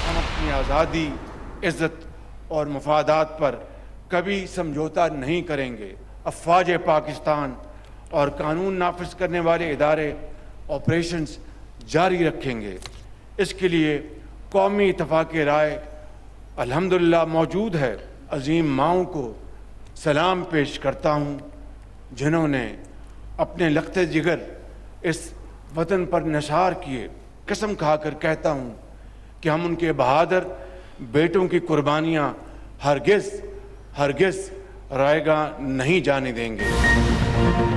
हम अपनी आज़ादी, इज्जत और मफादात पर कभी समझौता नहीं करेंगे। अफवाज पाकिस्तान और कानून नाफिज करने वाले इदारे ऑपरेशंस जारी रखेंगे। इसके लिए कौमी इत्तेफाक राय अल्हम्दुलिल्लाह मौजूद है। अजीम माओं को सलाम पेश करता हूँ, जिन्होंने अपने लख्ते जिगर इस वतन पर निसार किए। कसम खाकर कहता हूँ कि हम उनके बहादुर बेटों की कुर्बानियाँ हरगिज़ हरगिज़ रायगा नहीं जाने देंगे।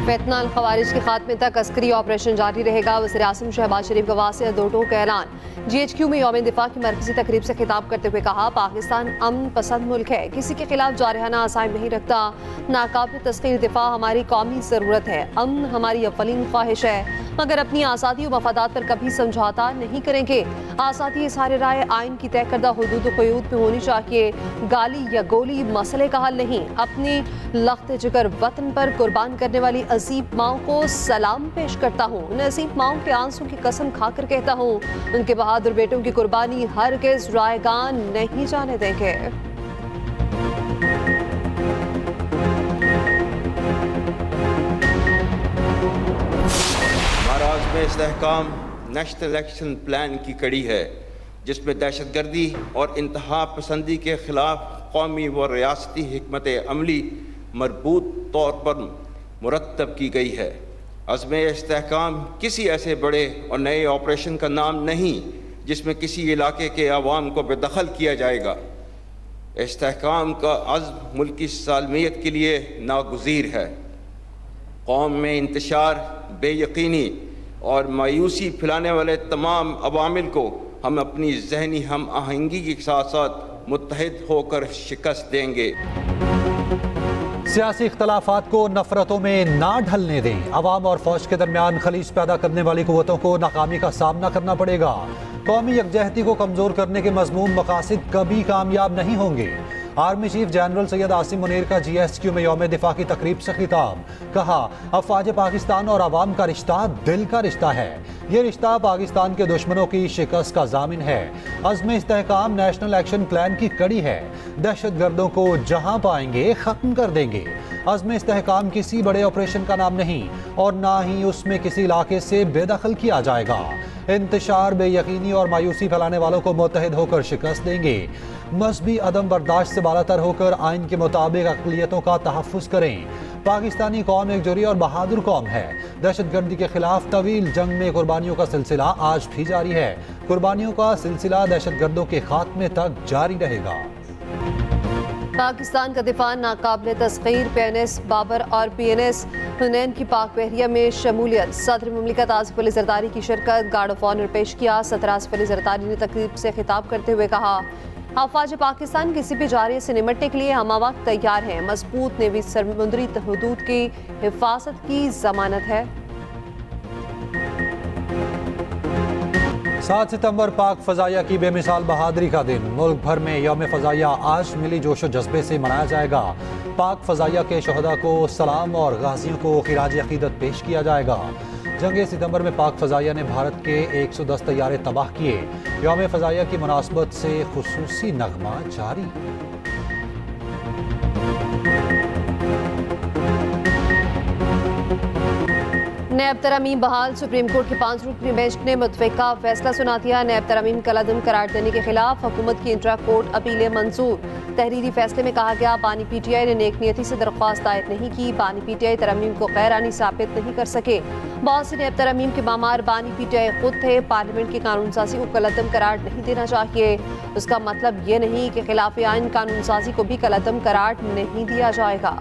फितनाल खवारिज के खात्मे तक अस्करी ऑपरेशन जारी रहेगा। वज़ीर-ए-आज़म शहबाज शरीफ का वासिया दो टोक का ऐलान। GHQ में यौम दिफा की मरकजी तकरीब से खिताब करते हुए कहा, पाकिस्तान अमन पसंद मुल्क है, किसी के खिलाफ जारहाना असाइम नहीं रखता। नाकाबिल तस्खीर दिफा हमारी कौमी ज़रूरत है। अमन हमारी अव्वलीन ख्वाहिश है, मगर अपनी आज़ादी और मफादात पर कभी समझौता नहीं करेंगे। आज़ादी इज़हार राय आइन की तय करदा हुदूद क़यूद में होनी चाहिए। गाली या गोली मसले का हल नहीं। अपनी लख्त जिगर वतन पर कुर्बान करने वाली अजीब माओं को सलाम पेश करता हूँ। उन अजीब माओं के आंसू की कसम खाकर कहता हूँ, उनके बहादुर बेटों की कुर्बानी हरगिज़ रायगान नहीं जाने देंगे। महाराज में इस्तेहकाम नेशनल एक्शन प्लान की कड़ी है, जिसमें दहशतगर्दी और इंतहा पसंदी के खिलाफ कौमी व रियासती हिकमत अमली मरबूत तौर पर मुरतब की गई है। अज़्म इस्तेहकाम किसी ऐसे बड़े और नए ऑपरेशन का नाम नहीं जिसमें किसी इलाके के अवाम को बेदखल किया जाएगा। इस्तेहकाम का अज़्म मुल्की सालमियत के लिए नागुज़ीर है। कौम में इंतशार, बेयकीनी और मायूसी फैलाने वाले तमाम अवामिल को हम अपनी जहनी हम आहंगी के साथ साथ मुत्तहिद होकर शिकस्त देंगे। सियासी इख्तलाफात को नफरतों में ना ढलने दें। अवाम और फौज के दरमियान खलीज पैदा करने वाली कुव्वतों को नाकामी का सामना करना पड़ेगा। कौमी यकजहती को कमजोर करने के मजमूम मकासद कभी कामयाब नहीं होंगे। Army chief general Syed Asim Munir का GSQ में यौम दिफा की तकरीब से खिताब। कहा, अफवाज पाकिस्तान और अवाम का रिश्ता दिल का रिश्ता है। ये रिश्ता पाकिस्तान के दुश्मनों की शिकस्त का जामिन है। अज़्म इस्तेहकाम नेशनल एक्शन प्लान की कड़ी है। दहशत गर्दों को जहां पाएंगे खत्म कर देंगे। अज़्म इस्तेहकाम किसी बड़े ऑपरेशन का नाम नहीं और ना ही उसमें किसी इलाके से बेदखल किया जाएगा। इंतशार, बेयकीनी और मायूसी फैलाने वालों को मुत्तहिद होकर शिकस्त देंगे। मजहबी अदम बर्दाश्त से बालातर होकर आइन के मुताबिक अक़लियतों का तहफ़्फ़ुज़ करें। पाकिस्तानी कौम एकजुरी और बहादुर कौम है। दहशतगर्दी के खिलाफ तवील जंग में कुर्बानियों का सिलसिला आज भी जारी है। कुर्बानियों का सिलसिला दहशतगर्दों के खात्मे तक जारी रहेगा। पाकिस्तान का दिफा नाकाबिल तस्खीर। PNS बाबर और PNS हुनैन की पाक बहरिया में शमूलियत। सदर मुमलिकत आसिफ अली ज़रदारी की शिरकत। गार्ड ऑफ ऑनर पेश किया। सदर आसिफ अली ज़रदारी ने तकरीब से खिताब करते हुए कहा, अफवाज पाकिस्तान किसी भी जारिये से निमटने के लिए हमावक्त तैयार हैं। मजबूत नेवी समुद्री हदूद की हिफाजत की जमानत है। 7 सितंबर पाक फ़ज़ाइया की बेमिसाल बहादुरी का दिन। मुल्क भर में यौम फ़ज़ाइया आज मिली जोशो जज्बे से मनाया जाएगा। पाक फ़ज़ाइया के शहदा को सलाम और गाजियों को खिराज अक़ीदत पेश किया जाएगा। जंग सितंबर में पाक फ़ज़ाइया ने भारत के 110 तैयारे तबाह किए। यौम फ़ज़ाइया की मुनासबत से खुसूसी नगमा जारी। नैब तरमीम बहाल। सुप्रीम कोर्ट के 5 रुकनी बेंच ने मुतफ़िका फैसला सुना दिया। नैब तरमीम कलअदम करार देने के खिलाफ हुकूमत की इंट्रा कोर्ट अपीलें मंजूर। तहरीरी फैसले में कहा गया, बानी PTI ने नेक नियति से दरख्वास्त दायर नहीं की। बानी PTI तरमीम को गैरानी साबित नहीं कर सके। बहुत से नैब तरमीम के मामार बानी PTI खुद थे। पार्लियामेंट की कानून साजी को कलअदम करार नहीं देना चाहिए। उसका मतलब ये नहीं कि खिलाफ आइन कानून साजी को भी कलअदम करार नहीं दिया जाएगा।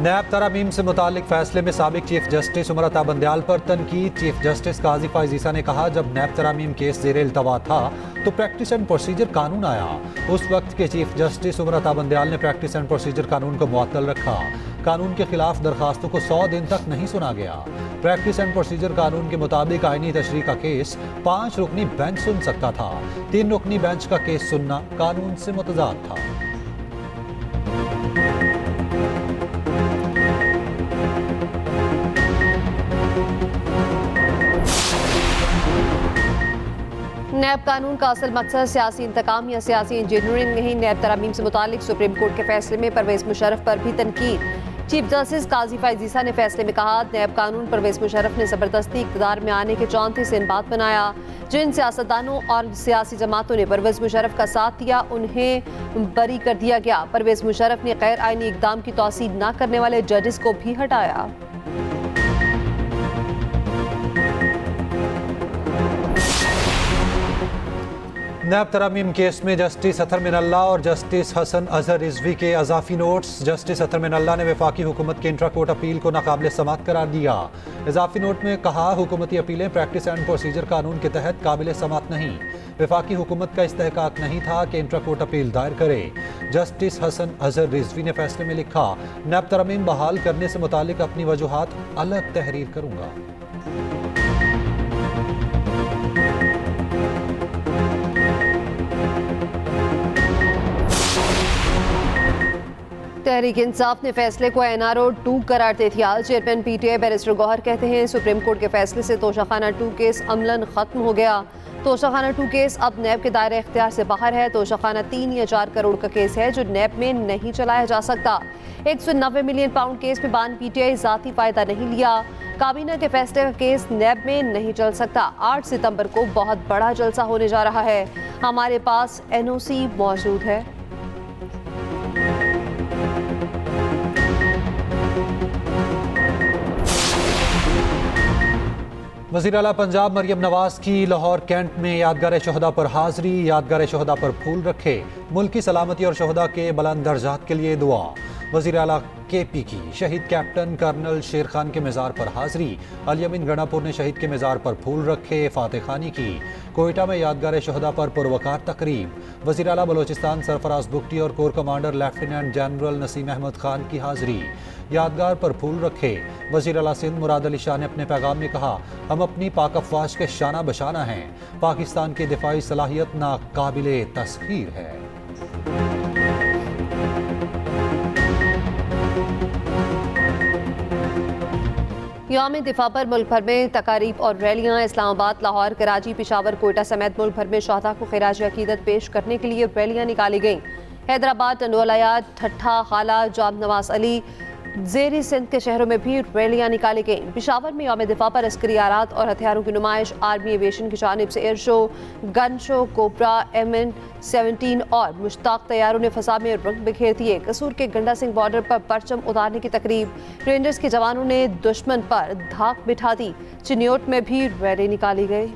नैब तरामीम से मुतालिक फैसले में साबिक चीफ जस्टिस उमरता बंदयाल पर तनकीद। चीफ जस्टिस काजी फायज ईसा ने कहा, जब नैब तरामीम केस ज़ेरे इल्तवा था तो प्रैक्टिस एंड प्रोसीजर कानून आया। उस वक्त के चीफ जस्टिस उमरता बंदयाल ने प्रैक्टिस एंड प्रोसीजर कानून को मुअत्तल रखा। कानून के खिलाफ दरखास्तों को 100 दिन तक नहीं सुना गया। प्रैक्टिस एंड प्रोसीजर कानून के मुताबिक आईनी तशरीह का केस 5 रुकनी बेंच सुन सकता था। 3 रुकनी बेंच का केस सुनना कानून से मुतजाद था। नैब कानून का असल मकसद सियासी इंतकाम या सियासी इंजीनियरिंग नहीं। नैब तरामीम से मुतालिक सुप्रीम कोर्ट के फैसले में परवेज मुशर्रफ पर भी तनकीद। चीफ जस्टिस काजी फायज ईसा ने फैसले में कहा, नैब कानून परवेज मुशर्रफ ने ज़बरदस्ती इक़्तिदार में आने के 34 से बात बनाया। जिन सियासतदानों और सियासी जमातों ने परवेज मुशर्रफ का साथ दिया उन्हें बरी कर दिया गया। परवेज मुशर्रफ ने गैर आईनी इक़दाम की तौसीद न करने वाले जजेस को भी हटाया। नैब तरामीम केस में जस्टिस अतर मिनल्ला और जस्टिस हसन अजहर रिजवी के अजाफी नोट्स। जस्टिस अतर मिनल्ला ने वफाकी हुकूमत के इंट्रा कोर्ट अपील को नाकाबिल समाअत करार दिया। इजाफी नोट में कहा, हुकूमती अपीलें प्रैक्टिस एंड प्रोसीजर कानून के तहत काबिल समाअत नहीं। वफाकी हुकूमत का इस्तेहकाक नहीं था कि इंट्रा कोर्ट अपील दायर करे। जस्टिस हसन अजहर रिजवी ने फैसले में लिखा, नैब तरामीम बहाल करने से मुतालिक अपनी वजूहात अलग तहरीर करूंगा। तहरीक इंसाफ ने फैसले को एनआरओ 2 करार दे दिया। चेयरमैन पीटीआई बैरिस्टर गौहर कहते हैं, सुप्रीम कोर्ट के फैसले से तोशाखाना 2 केस अमलन खत्म हो गया। तोशाखाना 2 केस अब नैब के दायरे इख्तियार से बाहर है। तोशाखाना 3 या 4 करोड़ का केस है जो नैब में नहीं चलाया जा सकता। 190 मिलियन पाउंड केस में बान पीटीआई जाती फायदा नहीं लिया। काबीना के फैसले का केस नैब में नहीं चल सकता। 8 सितंबर को बहुत बड़ा जलसा होने जा रहा है। हमारे पास एनओसी मौजूद है। वज़ीर आला पंजाब मरियम नवाज की लाहौर कैंट में यादगार शहदा पर हाजिरी। यादगार शहदा पर फूल रखे। मुल्क की सलामती और शहदा के बुलंद दर्जात के लिए दुआ। वज़ीर आला केपी की शहीद कैप्टन कर्नल शेर खान के मज़ार पर हाजिरी। अल-यमीन गणापुर ने शहीद के मज़ार पर फूल रखे, फातह खानी की। कोयटा में यादगार शहदा पर पुरवकार तकरीब। वज़ीर आला बलोचिस्तान सरफराज बुगटी और core commander lieutenant general Naseem Ahmed Khan की हाजिरी। यादगार पर फूल रखे। वज़ीर आला सिंध मुराद अली शाह ने अपने पैगाम में कहा, हम अपनी पाक अफवाज के शाना बशाना हैं। पाकिस्तान की दिफाई सलाहियत नाकाबिले तस्खीर है। यौम दिफा पर मुल्क भर में तकारीब और रैलियां। इस्लामाबाद, लाहौर, कराची, पिशावर, कोयटा समेत मुल्क भर में शहदा को खिराज अकीदत पेश करने के लिए रैलियां निकाली गईं। हैदराबाद, टंडोलाया, ठट्ठा, खाला, जाम नवाज अली, ज़ेरी सिंध के शहरों में भी रैलियां निकाली गईं। पिशावर में यौम दिफा पर अस्करी आलात और हथियारों की नुमाइश। आर्मी एविएशन की जानिब से air show, gun show, cobra, MN-17 और मुश्ताक तैयारों ने फसा में रंग बिखेर दिए। कसूर के गंडा सिंह बॉर्डर पर परचम उतारने की तकरीब। रेंजर्स के जवानों ने दुश्मन पर धाक बिठा दी। चिन्योट में भी रैली निकाली गई।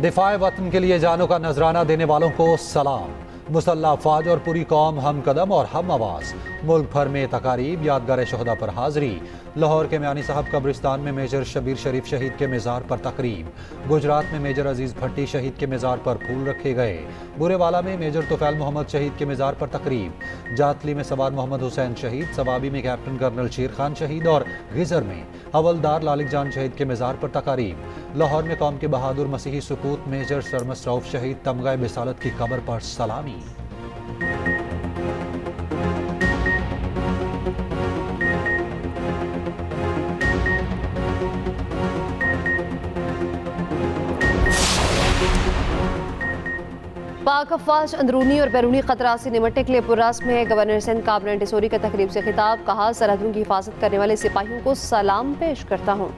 दिफाए वतन के लिए जानों का नजराना देने वालों को सलाम। मुसल्लह अफवाज और पूरी कौम हम कदम और हम आवाज़। मुल्क भर में तकारीब, यादगार शहदा पर हाजिरी। लाहौर के म्यानी साहब कब्रिस्तान में मेजर शबीर शरीफ शहीद के मज़ार पर तकरीब। गुजरात में मेजर अजीज़ भट्टी शहीद के मज़ार पर फूल रखे गए। बुरेवाला में मेजर तोफैल मोहम्मद शहीद के मज़ार पर तकरीब। जातली में सवार मोहम्मद हुसैन शहीद, सवाबी में कैप्टन कर्नल शेर खान शहीद और गिजर में हवलदार लालिक जान शहीद के मज़ार पर तकारीब। लाहौर में कौम के बहादुर मसीही सुपूत मेजर सरमस रऊफ शहीद तमगा बिसालत की कब्र पर सलामी। पाक अफवाज अंदरूनी और बैरूनी खतरा से निमटने के लिए पुरस्म है। गवर्नर सिंध काबरा टिसोरी का तकरीब से खिताब। कहा, सरहदों की हिफाजत करने वाले सिपाहियों को सलाम पेश करता हूँ।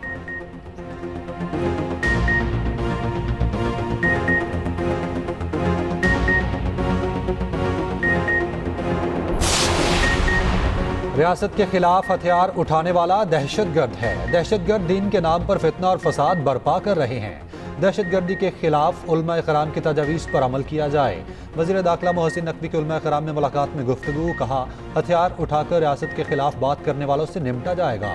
रियासत के खिलाफ हथियार उठाने वाला दहशतगर्द है। दहशतगर्द दीन के नाम पर फितना और फसाद बर्पा कर रहे हैं। दहशतगर्दी के खिलाफ उलमा कराम की तजावीज़ पर अमल किया जाए। वज़ीर दाखिला मोहसिन नकवी के उलमा कराम में मुलाकात में गुफ्तगू, कहा हथियार उठाकर रियासत के खिलाफ बात करने वालों से निपटा जाएगा।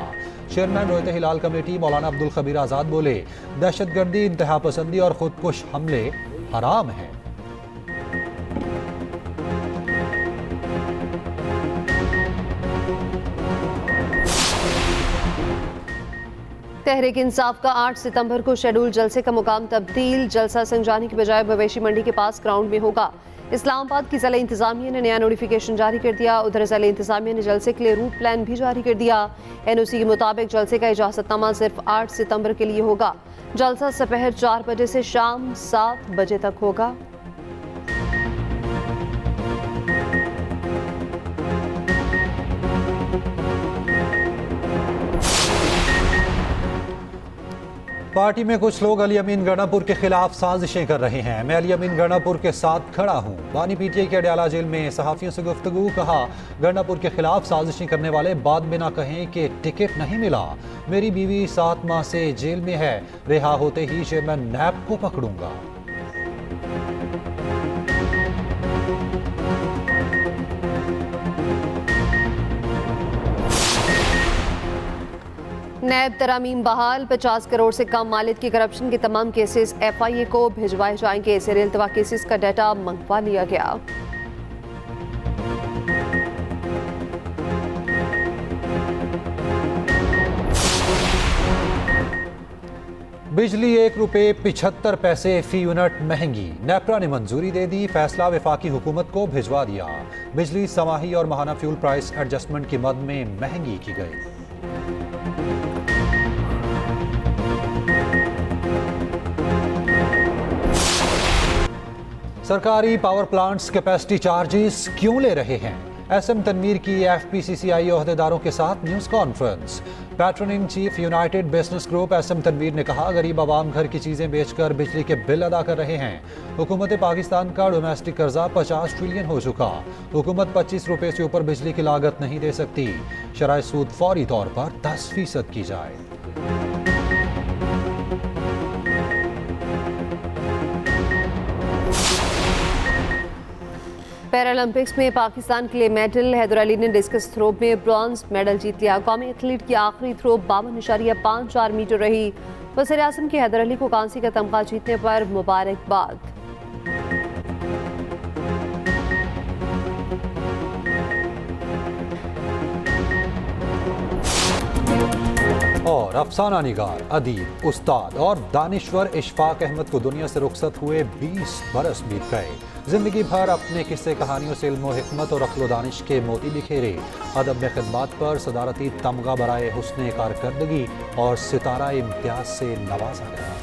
चेयरमैन रोयत हिलाल कमेटी मौलाना अब्दुल खबीर आज़ाद बोले, दहशतगर्दी, इंतहा पसंदी और खुदकुश हमले हराम हैं। तहरीक इंसाफ का 8 सितंबर को शेड्यूल जलसे का मुकाम तब्दील। जलसा संजानी की बजाय मवेशी मंडी के पास ग्राउंड में होगा। इस्लामाबाद की ज़िला इंतजामिया ने नया नोटिफिकेशन जारी कर दिया। उधर ज़िला इंतजामिया ने जलसे के लिए रूट प्लान भी जारी कर दिया। NOC के मुताबिक जलसे का इजाज़तनामा सिर्फ 8 सितंबर के लिए होगा। जलसा दोपहर 4 बजे से शाम 7 बजे तक होगा। पार्टी में कुछ लोग अली अमीन गणापुर के खिलाफ साजिशें कर रहे हैं। मैं अली अमीन गणापुर के साथ खड़ा हूं। बानी PTI के अडयाला जेल में सहाफियों से गुफ्तगू, कहा गणापुर के खिलाफ साजिशें करने वाले बाद में ना कहें कि टिकट नहीं मिला। मेरी बीवी 7 माह से जेल में है, रिहा होते ही चेयरमैन नैब को पकड़ूंगा। नैब तरामीम बहाल। 50 करोड़ से कम मालियत की करप्शन के तमाम केसेस FIA को भिजवाए जाएंगे। जेर इल्तवा केसेस का डाटा मंगवा लिया गया। बिजली ₹1.75 फी यूनिट महंगी। नेपरा ने मंजूरी दे दी, फैसला वफाकी हुकूमत को भिजवा दिया। बिजली समाही और माहाना फ्यूल प्राइस एडजस्टमेंट की मद में महंगी की गई। सरकारी पावर प्लांट्स कैपेसिटी चार्जेस क्यों ले रहे हैं? SM तनवीर की FPCCI ओहदेदारों के साथ news conference. Patron in chief United Business Group SM Tanveer ने कहा, गरीब आवाम घर की चीज़ें बेचकर बिजली के बिल अदा कर रहे हैं। हुकूमत पाकिस्तान का डोमेस्टिक कर्जा 50 ट्रिलियन हो चुका। हुकूमत 25 रुपये से ऊपर बिजली की लागत नहीं दे सकती। शराय सूद फौरी तौर पर 10% की जाए। पैरालंपिक्स में पाकिस्तान के लिए मेडल। हैदर अली ने डिस्कस थ्रो में ब्रॉन्ज मेडल जीत लिया। कौमी एथलीट की आखिरी थ्रो 52.54 मीटर रही। वज़ीर आज़म के हैदर अली को कांसी का तमगा जीतने पर मुबारकबाद। और अफसाना निगार, अदीब, उस्ताद और दानिश्वर इशफाक अहमद को दुनिया से रुखसत हुए 20 बरस बीत गए। जिंदगी भर अपने किस्से कहानियों से इल्म व हिकमत और अक्ल व दानिश के मोती बिखेरे। अदब में खिदमत पर सदारती तमगा बराए हुस्ने कारकर्दगी और सितारा इम्तियाज से नवाजा गया।